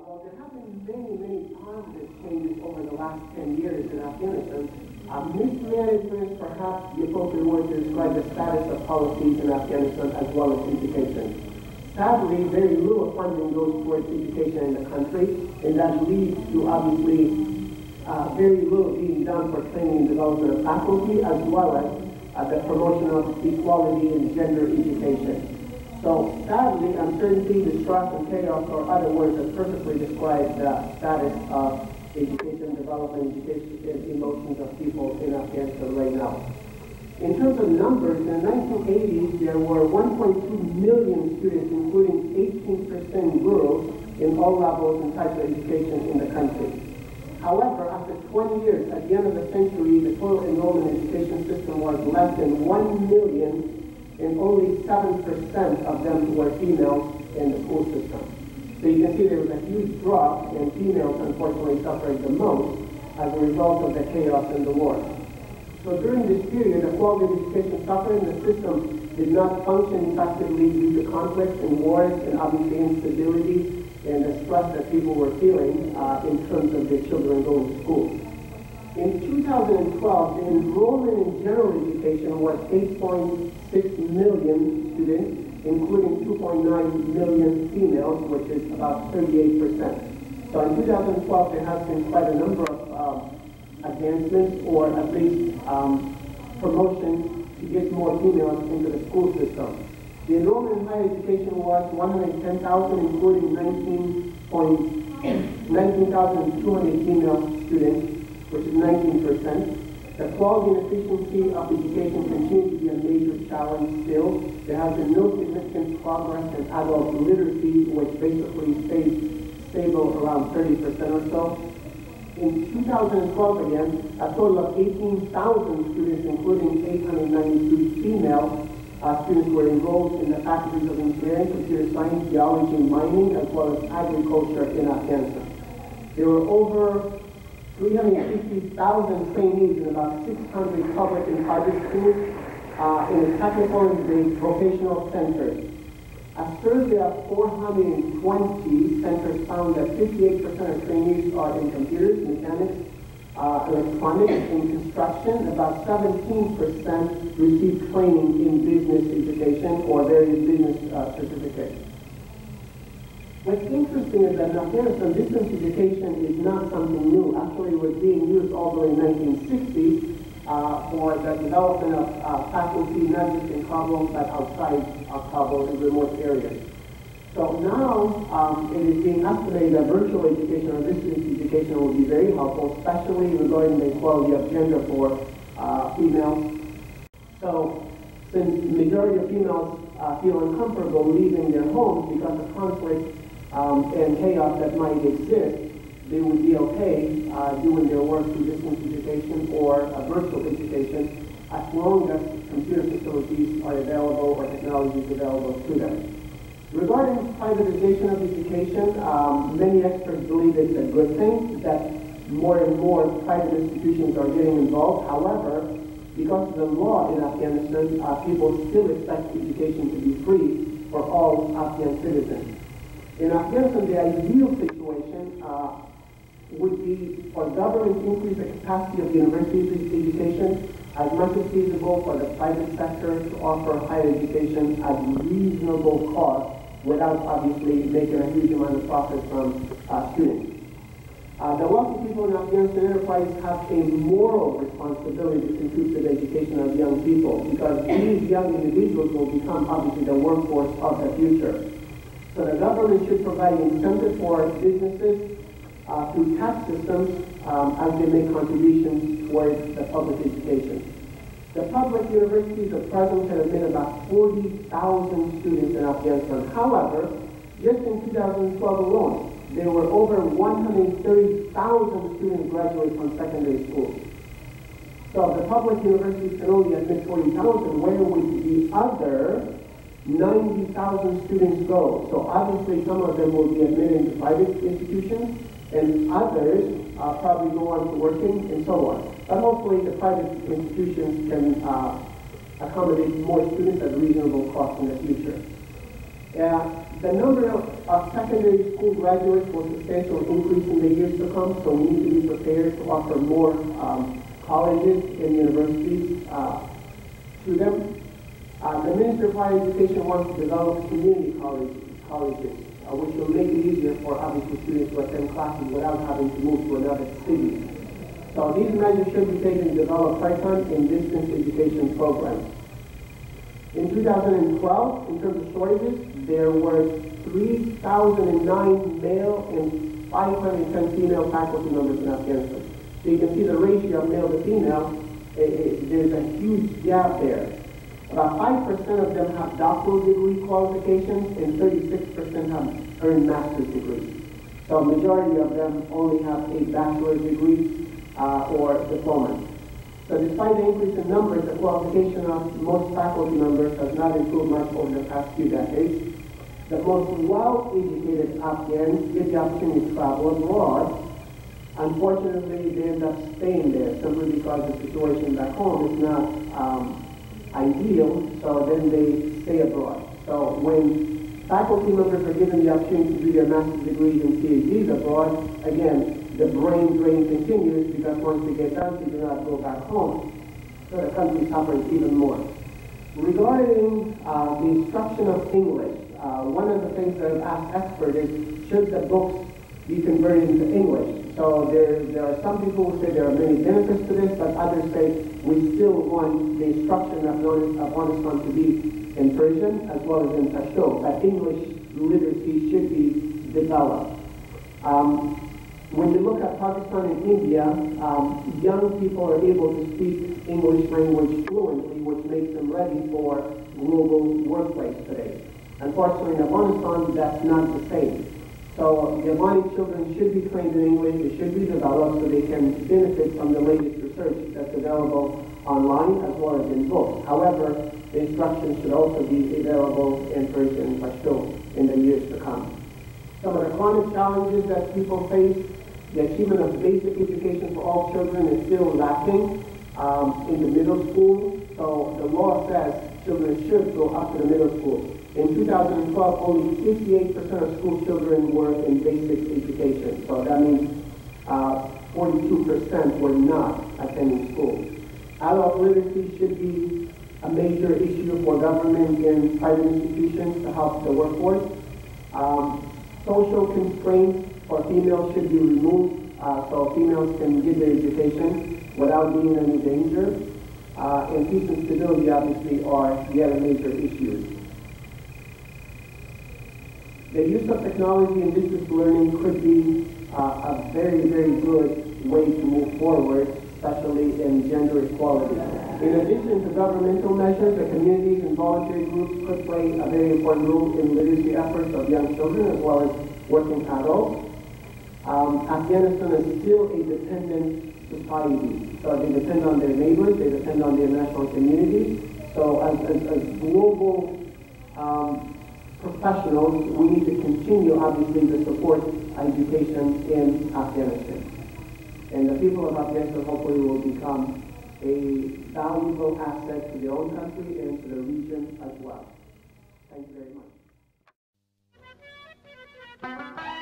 Well, there have been many positive changes over the last 10 years in Afghanistan. Mismanagement is perhaps the appropriate word to describe the status of policies in Afghanistan as well as education. Sadly, very little funding goes towards education in the country, and that leads to obviously very little being done for training and development of faculty, as well as the promotion of equality in gender education. So sadly, uncertainty, distress, and chaos are other words that perfectly describe the status of education, development, education, and emotions of people in Afghanistan right now. In terms of numbers, in the 1980s, there were 1.2 million students, including 18% girls, in all levels and types of education in the country. However, after 20 years, at the end of the century, the total enrollment in the education system was less than 1 million, and only 7% of them were females in the school system. So you can see there was a huge drop, and females unfortunately suffered the most as a result of the chaos in the war. So during this period, the quality of education suffered, and the system did not function effectively due to conflicts and wars, and obviously instability and the stress that people were feeling in terms of their children going to school. In 2012, the enrollment in general education was 8.6 million students, including 2.9 million females, which is about 38%. So in 2012, there has been quite a number of advancements, or at least promotion to get more females into the school system. The enrollment in higher education was 110,000, including 19,200 female students, which is 19%. The quality and efficiency of education continues to be a major challenge still. There has been no significant progress in adult literacy, which basically stays stable around 30% or so. In 2012, again, a total of 18,000 students, including 892 female students, were enrolled in the faculties of engineering, computer science, geology, and mining, as well as agriculture in Afghanistan. There were over 350,000 trainees in about 600 public and private schools in the technical and the vocational centers. A survey of 420 centers found that 58% of trainees are in computers, mechanics, electronics, and construction. About 17% receive training in business education or various business certificates. What's interesting is that in Afghanistan, distance education is not something new. Actually, it was being used all the way in the 1960s for the development of faculty, not just in Kabul, but outside of Kabul in remote areas. So now it is being estimated that virtual education or distance education will be very helpful, especially regarding the equality of gender for females. So since the majority of females feel uncomfortable leaving their homes because of conflict and chaos that might exist, they would be okay doing their work through distance education or virtual education as long as computer facilities are available or technology is available to them. Regarding privatization of education, many experts believe it's a good thing that more and more private institutions are getting involved. However, because of the law in Afghanistan, people still expect education to be free for all Afghan citizens. In Afghanistan, the ideal situation would be for government to increase the capacity of university education as much as feasible, for the private sector to offer higher education at reasonable cost without obviously making a huge amount of profit from students. The wealthy people in Afghanistan enterprise have a moral responsibility to contribute to the education of young people, because these young individuals will become obviously the workforce of the future. So the government should provide incentive for businesses through tax systems as they make contributions towards the public education. The public universities at present have admitted about 40,000 students in Afghanistan. However, just in 2012 alone, there were over 130,000 students graduate from secondary schools. So if the public universities can only admit 40,000, where would the other 90,000 students go? So obviously some of them will be admitted into private institutions, and others probably go on to working and so on. But hopefully the private institutions can accommodate more students at reasonable cost in the future. The number of secondary school graduates will substantially increase in the years to come, so we need to be prepared to offer more colleges and universities to them. The Minister of Higher Education wants to develop community colleges, which will make it easier for obviously students to attend classes without having to move to another city. So these measures should be taken to develop part-time and distance education programs. In 2012, in terms of shortages, there were 3,009 male and 510 female faculty members in Afghanistan. So you can see the ratio of male to female, there's a huge gap there. About 5% of them have doctoral degree qualifications and 36% have earned master's degrees. So a majority of them only have a bachelor's degree or diploma. So despite the increase in numbers, the qualification of most faculty members has not improved much over the past few decades. The most well-educated Afghans get the opportunity to travel abroad. Unfortunately, they end up staying there simply because the situation back home is not ideal, so then they stay abroad. So when faculty members are given the opportunity to do their master's degrees and PhDs abroad, again, the brain drain continues because once they get done, they do not go back home. So the country suffers even more. Regarding the instruction of English, one of the things that I've asked experts is, should the books be converted into English? So there are some people who say there are many benefits to this, but others say we still want the instruction of Afghanistan to be in Persian as well as in Pashto, that English literacy should be developed. When you look at Pakistan and India, young people are able to speak English language fluently, which makes them ready for global workplace today. Unfortunately, in Afghanistan, that's not the same. So the Afghani children should be trained in English, they should be developed so they can benefit from the latest research that's available online as well as in books. However, the instruction should also be available in Persian and Pashto in the years to come. Some of the chronic challenges that people face, the achievement of basic education for all children is still lacking in the middle school. So the law says children should go up to the middle school. In 2012, only 58% of school children were in basic education. So that means 42% were not attending school. Adult literacy should be a major issue for government and private institutions to help the workforce. Social constraints for females should be removed so females can get their education without being in any danger. And peace and stability obviously are yet a major issue. The use of technology in distance learning could be a very, very good way to move forward, especially in gender equality. In addition to governmental measures, the communities and voluntary groups could play a very important role in literacy efforts of young children as well as working adults. Afghanistan is still a dependent society, so they depend on their neighbors, they depend on the international community. So as global professionals, we need to continue, obviously, to support education in Afghanistan. And the people of Afghanistan hopefully will become a valuable asset to their own country and to the region as well. Thank you very much.